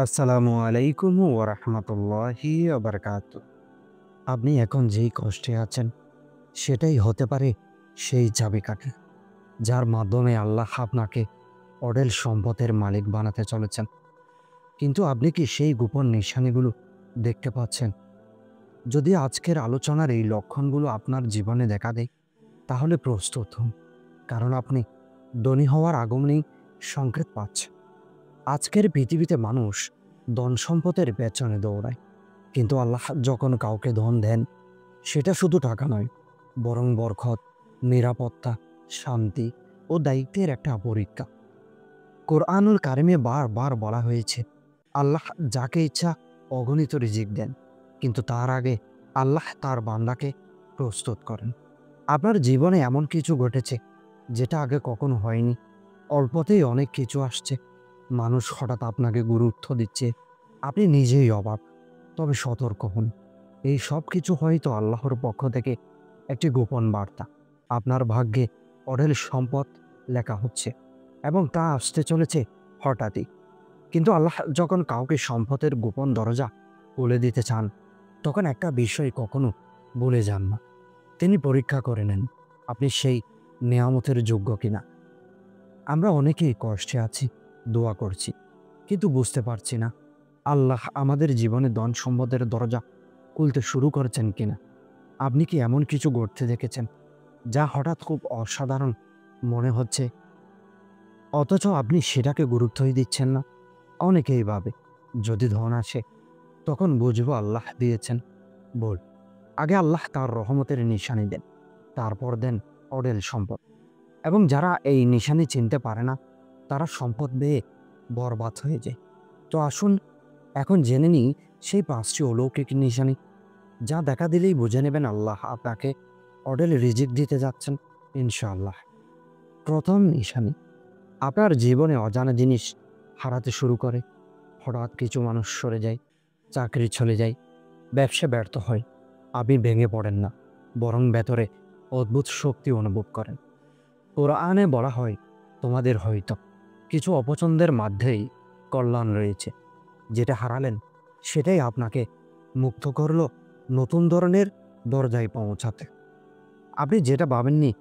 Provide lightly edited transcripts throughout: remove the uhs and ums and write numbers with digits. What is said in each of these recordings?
আসসালামু আলাইকুম ওয়া রাহমাতুল্লাহি ওয়া বারাকাতুহু। আপনি এখন যেই কষ্টে আছেন, সেটাই হতে পারে সেই চাবিকাঠি, যার মাধ্যমে আল্লাহ আপনাকে অঢেল সম্পদের মালিক বানাতে চলেছেন। কিন্তু আপনি কি সেই গোপন নিশানিগুলো দেখতে পাচ্ছেন? যদি আজকের আলোচনার এই লক্ষণগুলো আপনার জীবনে দেখা দেয়, তাহলে প্রস্তুত হন। কারণ আপনি ধনী হওয়ার আগমনী সংকেত পাচ্ছেন। আজকের পৃথিবীতে মানুষ ধন সম্পদের পেছনে দৌড়ায়। কিন্তু আল্লাহ যখন কাউকে ধন দেন, সেটা শুধু টাকা নয়, বরং বরকত, নিরাপত্তা, শান্তি ও দায়িত্বের একটা পরীক্ষা। কোরআনুল কারিমে বারবার বলা হয়েছে, আল্লাহ যাকে ইচ্ছা অগণিত রিজিক দেন, কিন্তু তার আগে আল্লাহ তার বান্দাকে প্রস্তুত করেন। আপনার জীবনে এমন কিছু ঘটেছে যেটা আগে কখনো হয়নি। অল্পতেই অনেক কিছু আসছে। মানুষ হঠাৎ আপনাকে গুরুত্ব দিচ্ছে, আপনি নিজেই অবাক। তবে সতর্ক হন, এই সব কিছু হয়তো আল্লাহর পক্ষ থেকে একটি গোপন বার্তা। আপনার ভাগ্যে অঢেল সম্পদ লেখা হচ্ছে এবং তা আসতে চলেছে হঠাৎই। কিন্তু আল্লাহ যখন কাউকে সম্পদের গোপন দরজা খুলে দিতে চান, তখন একটা বিষয় কখনো ভুলে যান না। তিনি পরীক্ষা করে নেন আপনি সেই নেয়ামতের যোগ্য কিনা। আমরা অনেকেই কষ্টে আছি, দোয়া করছি, কিন্তু বুঝতে পারছি না আল্লাহ আমাদের জীবনে ধন সম্পদের দরজা খুলতে শুরু করেছেন কিনা। আপনি কি এমন কিছু ঘটতে দেখেছেন যা হঠাৎ খুব অসাধারণ মনে হচ্ছে, অথচ আপনি সেটাকে গুরুত্বই দিচ্ছেন না? অনেকেই ভাবে, যদি ধন আসে তখন বুঝবো আল্লাহ দিয়েছেন। বল, আগে আল্লাহ তার রহমতের নিশানি দেন, তারপর দেন অঢেল সম্পদ। এবং যারা এই নিশানি চিনতে পারে না, তারা সম্পদ পেয়ে বরবাদ হয়ে যায়। তো আসুন এখন জেনে নিই সেই ৫টি অলৌকিক নিশানি, যা দেখা দিলেই বুঝে নেবেন আল্লাহ আপনাকে অঢেল রিজিক দিতে যাচ্ছেন ইনশাআল্লাহ। প্রথম নিশানি, আপনার জীবনে অজানা জিনিস হারাতে শুরু করে। হঠাৎ কিছু মানুষ সরে যায়, চাকরি চলে যায়, ব্যবসা ব্যর্থ হয়। আপনি ভেঙে পড়েন না, বরং ভেতরে অদ্ভুত শক্তি অনুভব করেন। কোরআনে বলা হয়, তোমাদের হয়তো কিছু অপছন্দের মধ্যেই কল্যাণ রয়েছে। যেটা হারালেন সেটাই আপনাকে মুক্ত করল নতুন ধরনের দরজায় পৌঁছাতে। আপনি যেটা ভাবেননি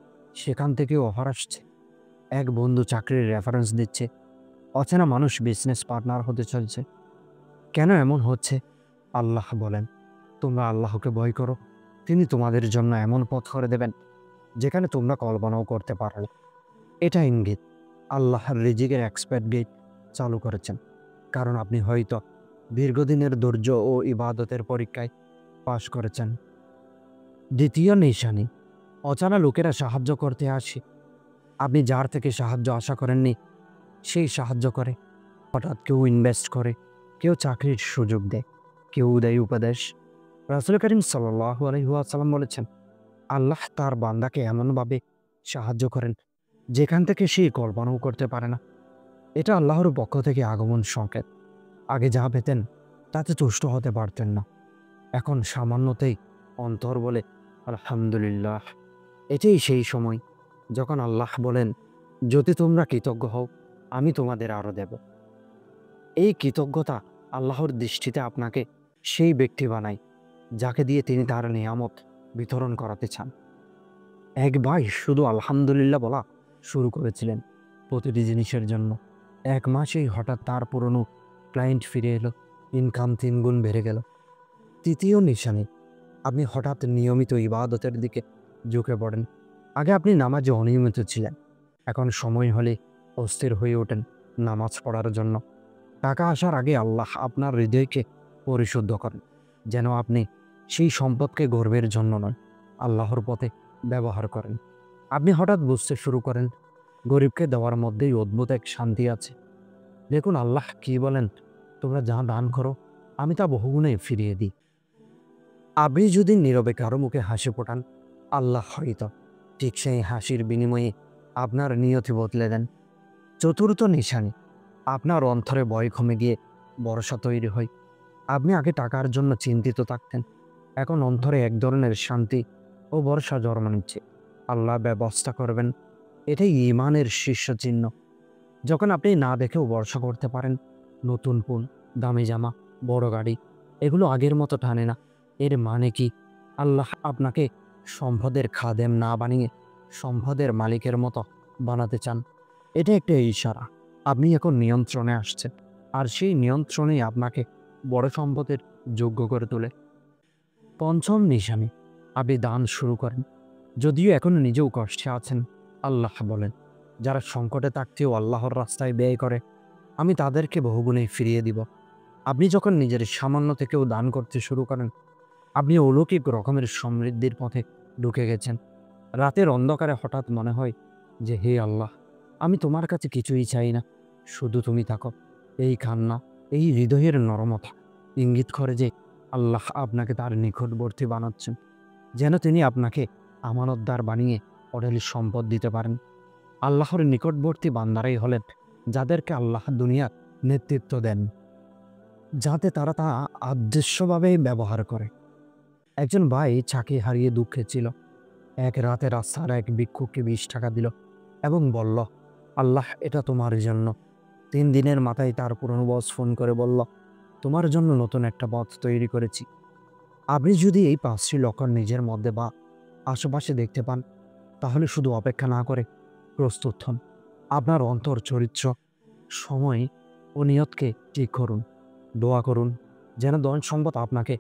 সেখান থেকেও অফার আসছে। এক বন্ধু চাকরির রেফারেন্স দিচ্ছে, অচেনা মানুষ বিজনেস পার্টনার হতে চলছে। কেন এমন হচ্ছে? আল্লাহ বলেন, তোমরা আল্লাহকে ভয় করো, তিনি তোমাদের জন্য এমন পথ করে দেবেন যেখানে তোমরা কল্পনাও করতে পারো না। এটা ইঙ্গিত আল্লাহর রিজিকের এক্সপার্ট গেট চালু করেছেন, কারণ আপনি হয়তো দীর্ঘদিনের ধৈর্য ও ইবাদতের পরীক্ষায় পাশ করেছেন। দ্বিতীয় নিশানি, অজানা লোকেরা সাহায্য করতে আসে। আপনি যার থেকে সাহায্য আশা করেননি, সেই সাহায্য করে। হঠাৎ কেউ ইনভেস্ট করে, কেউ চাকরির সুযোগ দেয়, কেউ দেয় উপদেশ। রাসূল করিম সাল্লাল্লাহু আলাইহি ওয়াসাল্লাম বলেছেন, আল্লাহ তার বান্দাকে এমনভাবে সাহায্য করেন যেখান থেকে সে কল্পনাও করতে পারে না। এটা আল্লাহর পক্ষ থেকে আগমন সংকেত। আগে যা পেতেন তাতে তুষ্ট হতে পারতেন না, এখন সামান্যতেই অন্তর বলে আলহামদুলিল্লাহ। এটাই সেই সময় যখন আল্লাহ বলেন, যদি তোমরা কৃতজ্ঞ হও, আমি তোমাদের আরো দেব। এই কৃতজ্ঞতা আল্লাহর দৃষ্টিতে আপনাকে সেই ব্যক্তি বানায় যাকে দিয়ে তিনি তার নিয়ামত বিতরণ করাতে চান। এক ভাই শুধু আলহামদুলিল্লাহ বলা শুরু করেছিলেন প্রতিটি জিনিসের জন্য। ১ মাসেই হঠাৎ তার পুরনো ক্লায়েন্ট ফিরে এলো, ইনকাম ৩ গুণ বেড়ে গেল। তৃতীয় নিশানি, আপনি হঠাৎ নিয়মিত ইবাদতের দিকে ঝুঁকে পড়েন। আগে আপনি নামাজে অনিয়মিত ছিলেন, এখন সময় হলে অস্থির হয়ে ওঠেন নামাজ পড়ার জন্য। টাকা আসার আগে আল্লাহ আপনার হৃদয়কে পরিশুদ্ধ করেন, যেন আপনি সেই সম্পদকে গর্বের জন্য নয়, আল্লাহর পথে ব্যবহার করেন। আপনি হঠাৎ বুঝতে শুরু করেন, গরিবকে দেওয়ার মধ্যেই অদ্ভুত এক শান্তি আছে। দেখুন আল্লাহ কি বলেন, তোমরা যা দান করো আমি তা বহুগুণে ফিরিয়ে দিই। আপনি যদি নীরবে কারো মুখে হাসি ফোটান, আল্লাহ হয়তো ঠিক সেই হাসির বিনিময়ে আপনার নিয়তি বদলে দেন। চতুর্থ নিশানি, আপনার অন্তরে ভয় কমে গিয়ে ভরসা তৈরি হয়। আপনি আগে টাকার জন্য চিন্তিত থাকতেন, এখন অন্তরে এক ধরনের শান্তি ও ভরসা জন্ম নিচ্ছে। আল্লাহ ব্যবস্থা করবেন, এটাই ঈমানের শীর্ষ চিহ্ন। যখন আপনি না দেখেও ভরসা করতে পারেন, নতুন পুন দামি জামা, বড় গাড়ি এগুলো আগের মতো টানে না। এর মানে কি? আল্লাহ আপনাকে সম্পদের খাদেম না বানিয়ে সম্পদের মালিকের মতো বানাতে চান। এটা একটা ইশারা। আপনি এখন নিয়ন্ত্রণে আসছেন। আর সেই নিয়ন্ত্রণেই আপনাকে বড় সম্পদের যোগ্য করে তোলে। পঞ্চম নিশানি, আপনি দান শুরু করেন। যদিও এখনো নিজেও কষ্টে আছেন, আল্লাহ বলেন, যারা সংকটে থাকতেও আল্লাহর রাস্তায় ব্যয় করে, আমি তাদেরকে বহুগুণে ফিরিয়ে দিব। আপনি যখন নিজের সামান্য থেকেও দান করতে শুরু করেন, আপনি অলৌকিক রকমের সমৃদ্ধির পথে ঢুকে গেছেন। রাতের অন্ধকারে হঠাৎ মনে হয় যে, হে আল্লাহ, আমি তোমার কাছে কিছুই চাই না, শুধু তুমি থাকো। এই কান্না, এই হৃদয়ের নরমতা ইঙ্গিত করে যে আল্লাহ আপনাকে তার নিকটবর্তী বানাচ্ছেন, যেন তিনি আপনাকে আমানতদার বানিয়ে অঢেল সম্পদ দিতে পারেন। আল্লাহর নিকটবর্তী বান্দারাই হলেন যাদেরকে আল্লাহ দুনিয়ার নেতৃত্ব দেন, যাতে তারা তা আদৃশ্যভাবে ব্যবহার করে। একজন ভাই চাকরি হারিয়ে দুঃখে ছিল। এক রাতে রাস্তার এক ভিক্ষুককে ২০ টাকা দিল এবং বলল, আল্লাহ, এটা তোমার জন্য। ৩ দিনের মাথায় তার পুরনো বস ফোন করে বলল, তোমার জন্য নতুন একটা পথ তৈরি করেছি। আপনি যদি এই ৫টি লক্ষণ নিজের মধ্যে বা আশেপাশে দেখতে পান, তাহলে শুধু অপেক্ষা না করে প্রস্তুত হন। আপনার অন্তর, চরিত্র, সময় ও নিয়তকে ঠিক করুন। দোয়া করুন যেন ধন সম্পদ আপনাকে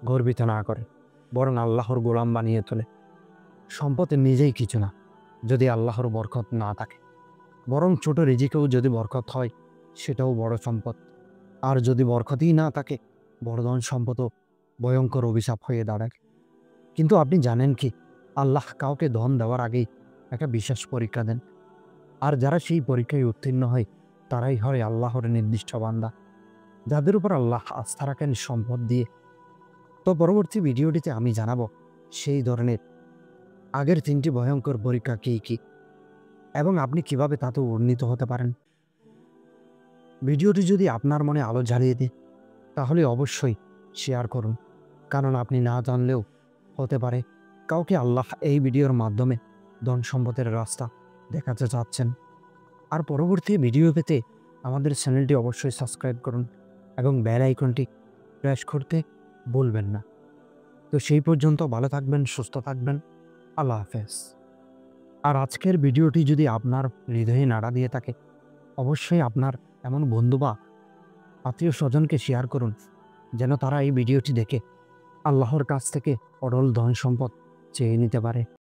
গর্বিত না করে, বরং আল্লাহর গোলাম বানিয়ে তোলে। সম্পদ নিজেই কিছু না যদি আল্লাহর বরকত না থাকে, বরং ছোট রিজিকেও যদি বরকত হয়, সেটাও বড় সম্পদ। আর যদি বরকতই না থাকে, বড় ধন সম্পদও ভয়ঙ্কর অভিশাপ হয়ে দাঁড়ায়। কিন্তু আপনি জানেন কি, আল্লাহ কাউকে ধন দেওয়ার আগেই একটা বিশেষ পরীক্ষা দেন। আর যারা সেই পরীক্ষায় উত্তীর্ণ হয়, তারাই হয় আল্লাহর নির্দিষ্ট বান্দা, যাদের উপর আল্লাহ আস্থা রাখেন সম্পদ দিয়ে। তো পরবর্তী ভিডিওটিতে আমি জানাবো সেই ধরনের আগের ৩টি ভয়ঙ্কর পরীক্ষা কী কী, এবং আপনি কিভাবে তাতে উন্নীত হতে পারেন। ভিডিওটি যদি আপনার মনে আলো জ্বালিয়ে দেয়, তাহলে অবশ্যই শেয়ার করুন, কারণ আপনি না জানলেও হতে পারে কাউকে আল্লাহ এই ভিডিওর মাধ্যমে ধন সম্পদের রাস্তা দেখাতে চাচ্ছেন। আর পরবর্তী ভিডিও পেতে আমাদের চ্যানেলটি অবশ্যই সাবস্ক্রাইব করুন এবং বেল আইকনটি প্রেস করতে ভুলবেন না। তো সেই পর্যন্ত ভালো থাকবেন, সুস্থ থাকবেন। আল্লাহ হাফেজ। আর আজকের ভিডিওটি যদি আপনার হৃদয়ে নাড়া দিয়ে থাকে, অবশ্যই আপনার এমন বন্ধু বা আত্মীয় স্বজনকে শেয়ার করুন, যেন তারা এই ভিডিওটি দেখে আল্লাহর কাছ থেকে অঢল ধন সম্পদ চেয়ে নিতে পারে।